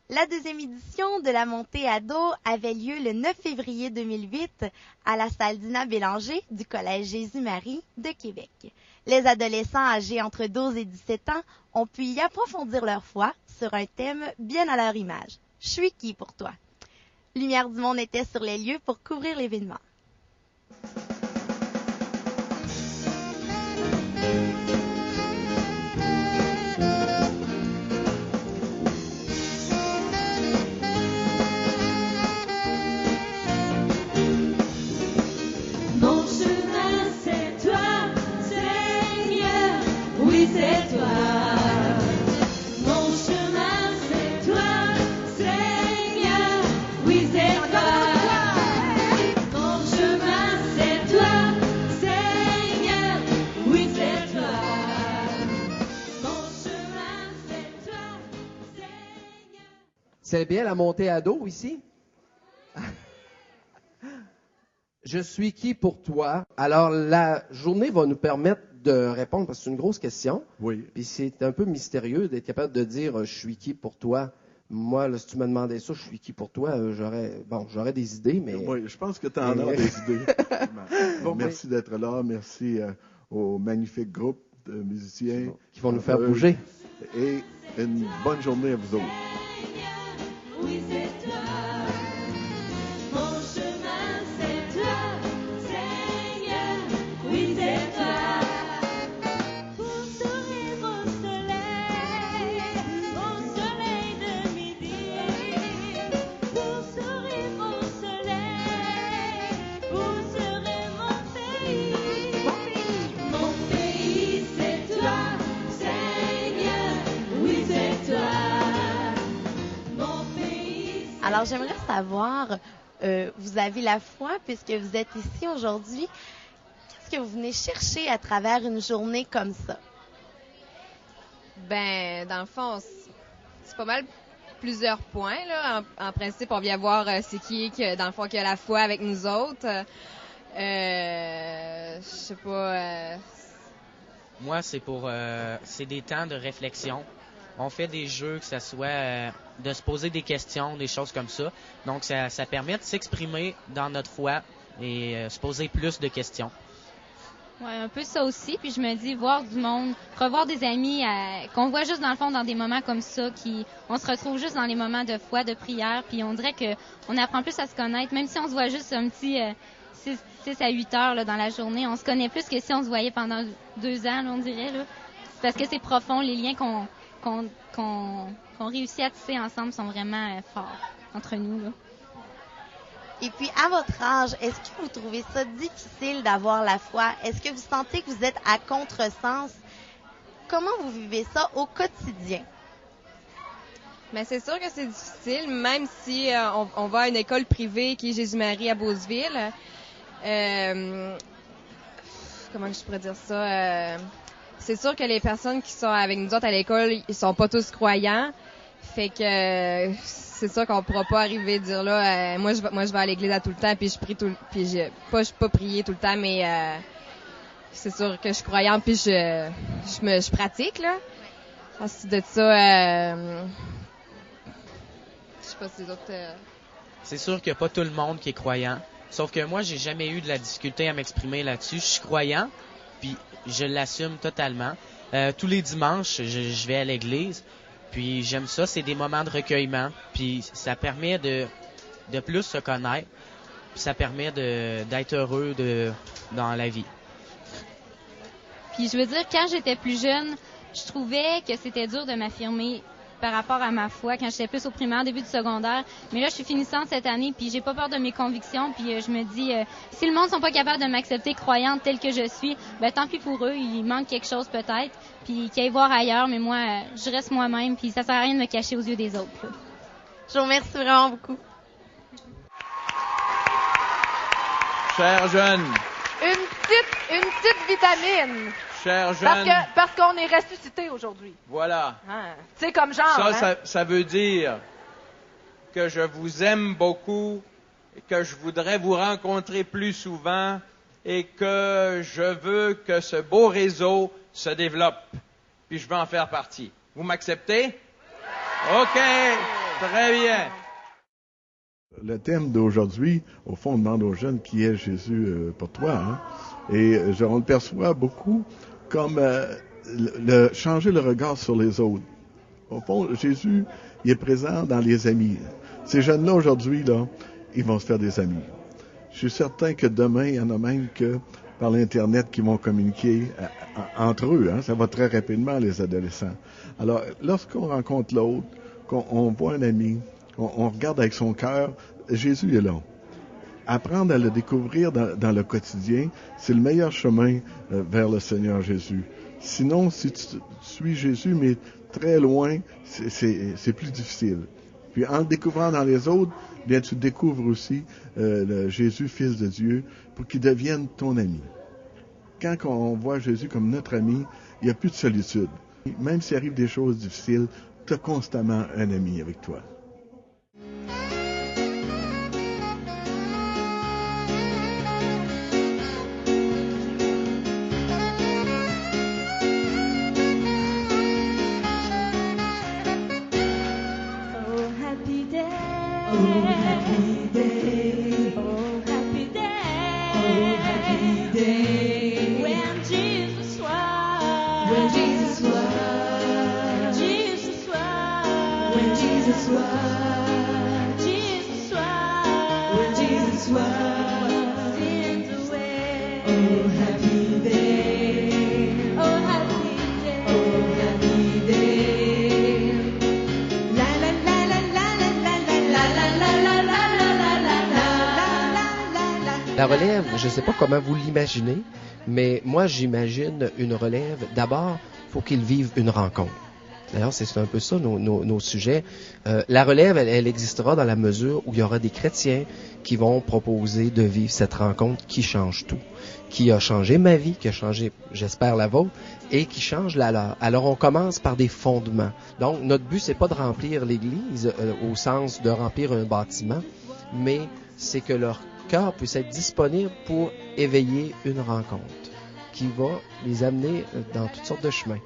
La deuxième édition de la montée à dos avait lieu le 9 février 2008 à la salle Dina Bélanger du Collège Jésus-Marie de Québec. Les adolescents âgés entre 12 et 17 ans ont pu y approfondir leur foi sur un thème bien à leur image. « Je suis qui pour toi ?» Lumière du Monde était sur les lieux pour couvrir l'événement. C'est bien la montée à dos ici? Je suis qui pour toi? Alors, la journée va nous permettre de répondre, parce que c'est une grosse question. Oui. Puis c'est un peu mystérieux d'être capable de dire « je suis qui pour toi ». Moi, là, si tu me demandais ça, « je suis qui pour toi », j'aurais des idées, mais... Oui, je pense que tu en as des idées. Bon, merci d'être là. Merci au magnifique groupe de musiciens. Qui vont nous faire bouger. Et une bonne journée à vous autres. Oui, c'est toi. Mon chemin, c'est toi, Seigneur. Oui, c'est toi. Pour sourire au soleil de midi. Pour sourire au soleil, où serait mon pays? Mon pays, c'est toi, Seigneur. Oui, c'est toi. Alors, j'aimerais savoir, vous avez la foi puisque vous êtes ici aujourd'hui. Qu'est-ce que vous venez chercher à travers une journée comme ça? Ben, dans le fond, c'est pas mal plusieurs points, là. En principe, on vient voir c'est qui dans le fond, qui a la foi avec nous autres. Je sais pas... Moi, c'est des temps de réflexion. On fait des jeux, que ça soit de se poser des questions, des choses comme ça. Donc, ça permet de s'exprimer dans notre foi et se poser plus de questions. Ouais, un peu ça aussi. Puis je me dis, voir du monde, revoir des amis qu'on voit juste dans le fond dans des moments comme ça, on se retrouve juste dans les moments de foi, de prière. Puis on dirait qu'on apprend plus à se connaître, même si on se voit juste un petit 6 à 8 heures là, dans la journée. On se connaît plus que si on se voyait pendant 2 ans, là, on dirait. Là. Parce que c'est profond, les liens qu'on réussit à tisser ensemble sont vraiment forts entre nous. Là. Et puis, à votre âge, est-ce que vous trouvez ça difficile d'avoir la foi? Est-ce que vous sentez que vous êtes à contresens? Comment vous vivez ça au quotidien? Mais c'est sûr que c'est difficile, même si on va à une école privée qui est Jésus-Marie à Beauceville. Comment je pourrais dire ça? C'est sûr que les personnes qui sont avec nous autres à l'école, ils sont pas tous croyants. Fait que c'est sûr qu'on pourra pas arriver à dire là, moi je vais à l'église à tout le temps, puis je prie je peux pas prier tout le temps, mais c'est sûr que je suis croyante, puis je pratique là. Ensuite de ça, je sais pas si les autres. C'est sûr qu'il n'y a pas tout le monde qui est croyant. Sauf que moi, j'ai jamais eu de la difficulté à m'exprimer là-dessus. Je suis croyant, puis je l'assume totalement. Tous les dimanches, je vais à l'église. Puis j'aime ça, c'est des moments de recueillement. Puis ça permet de plus se connaître. Puis ça permet d'être heureux dans la vie. Puis je veux dire, quand j'étais plus jeune, je trouvais que c'était dur de m'affirmer par rapport à ma foi quand j'étais plus au primaire, début du secondaire. Mais là, je suis finissante cette année, puis j'ai pas peur de mes convictions. Puis je me dis, si le monde sont pas capables de m'accepter croyante telle que je suis, ben tant pis pour eux, il manque quelque chose peut-être. Puis qu'ils aillent voir ailleurs, mais moi, je reste moi-même, puis ça sert à rien de me cacher aux yeux des autres. Là. Je vous remercie vraiment beaucoup. Chers jeunes. Une petite vitamine. Chers jeunes. Parce qu'on est ressuscité aujourd'hui. Voilà. Hein? C'est comme genre. Ça veut dire que je vous aime beaucoup et que je voudrais vous rencontrer plus souvent et que je veux que ce beau réseau se développe. Puis je veux en faire partie. Vous m'acceptez? OK. Très bien. Le thème d'aujourd'hui, au fond, on demande aux jeunes qui est Jésus pour toi. Hein? Et on le perçoit beaucoup comme changer le regard sur les autres. Au fond, Jésus, il est présent dans les amis. Ces jeunes-là, aujourd'hui, là, ils vont se faire des amis. Je suis certain que demain, il y en a même que par l'Internet qui vont communiquer entre eux. Hein? Ça va très rapidement, les adolescents. Alors, lorsqu'on rencontre l'autre, qu'on voit un ami, on regarde avec son cœur, Jésus est là. Apprendre à le découvrir dans le quotidien, c'est le meilleur chemin vers le Seigneur Jésus. Sinon, si tu suis Jésus, mais très loin, c'est plus difficile. Puis en le découvrant dans les autres, bien tu découvres aussi le Jésus, Fils de Dieu, pour qu'il devienne ton ami. Quand on voit Jésus comme notre ami, il n'y a plus de solitude. Même s'il arrive des choses difficiles, tu as constamment un ami avec toi. La relève, je ne sais pas comment vous l'imaginez, mais moi j'imagine une relève. D'abord, il faut qu'ils vivent une rencontre. D'ailleurs, c'est un peu ça nos sujets. La relève, elle existera dans la mesure où il y aura des chrétiens qui vont proposer de vivre cette rencontre qui change tout, qui a changé ma vie, qui a changé, j'espère, la vôtre, et qui change la leur. Alors, on commence par des fondements. Donc, notre but, c'est pas de remplir l'Église au sens de remplir un bâtiment, mais c'est que leur cœur puisse être disponible pour éveiller une rencontre qui va les amener dans toutes sortes de chemins.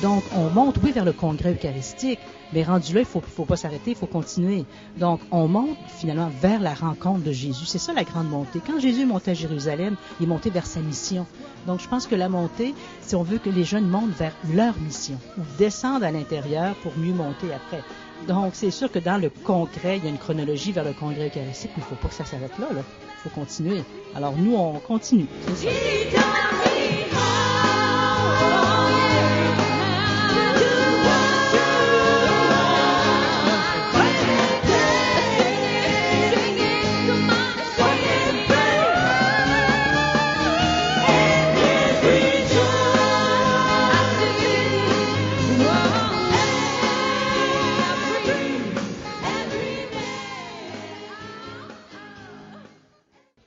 Donc, on monte, oui, vers le congrès eucharistique, mais rendu là, il faut pas s'arrêter, il faut continuer. Donc, on monte finalement vers la rencontre de Jésus. C'est ça la grande montée. Quand Jésus est monté à Jérusalem, il est monté vers sa mission. Donc, je pense que la montée, si on veut que les jeunes montent vers leur mission, ou descendent à l'intérieur pour mieux monter après. Donc, c'est sûr que dans le congrès, il y a une chronologie vers le congrès eucharistique, mais il ne faut pas que ça s'arrête là. Il faut continuer. Alors, nous, on continue. C'est ça.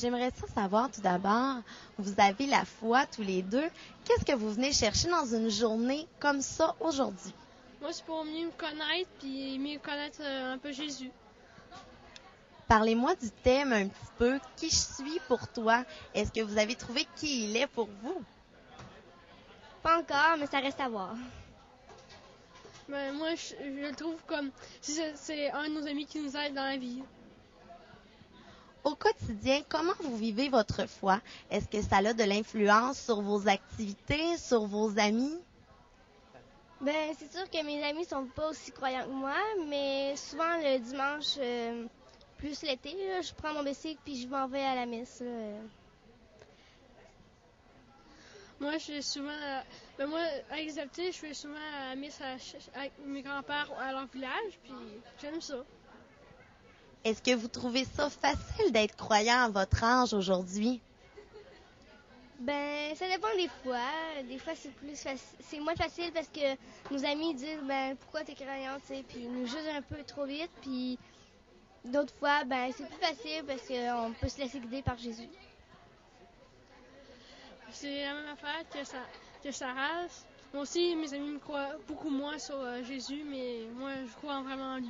J'aimerais ça savoir tout d'abord, vous avez la foi tous les deux. Qu'est-ce que vous venez chercher dans une journée comme ça aujourd'hui? Moi, c'est pour mieux me connaître puis mieux connaître un peu Jésus. Parlez-moi du thème un petit peu. Qui je suis pour toi? Est-ce que vous avez trouvé qui il est pour vous? Pas encore, mais ça reste à voir. Ben, moi, je le trouve comme si c'est un de nos amis qui nous aide dans la vie. Au quotidien, comment vous vivez votre foi? Est-ce que ça a de l'influence sur vos activités, sur vos amis? Ben, c'est sûr que mes amis sont pas aussi croyants que moi, mais souvent le dimanche, plus l'été, là, je prends mon bicycle puis je m'en vais à la messe. Moi, je suis souvent, avec les activités, je fais souvent à la messe avec mes grands-pères à leur village, puis j'aime ça. Est-ce que vous trouvez ça facile d'être croyant à votre âge aujourd'hui? Ben, ça dépend des fois. Des fois, c'est moins facile parce que nos amis disent, ben, pourquoi t'es croyante, tu sais, puis ils nous jugent un peu trop vite. Puis d'autres fois, ben, c'est plus facile parce qu'on peut se laisser guider par Jésus. C'est la même affaire que Sarah. Moi aussi, mes amis me croient beaucoup moins sur Jésus, mais moi, je crois vraiment en lui.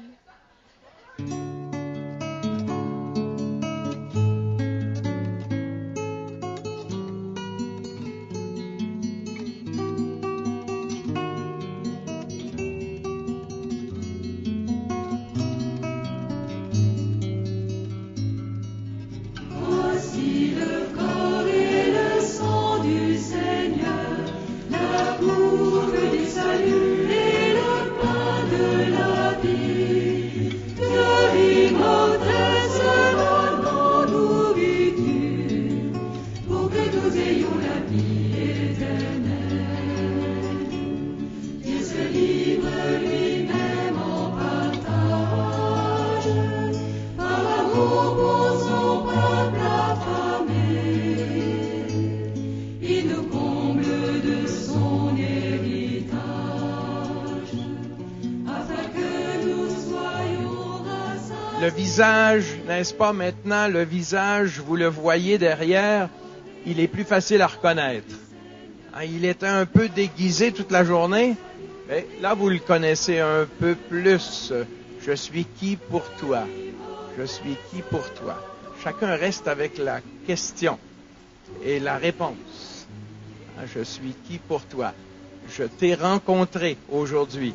Le visage, n'est-ce pas maintenant, le visage, vous le voyez derrière, il est plus facile à reconnaître. Hein, il était un peu déguisé toute la journée, mais là vous le connaissez un peu plus. Je suis qui pour toi? Je suis qui pour toi? Chacun reste avec la question et la réponse. Hein, je suis qui pour toi? Je t'ai rencontré aujourd'hui.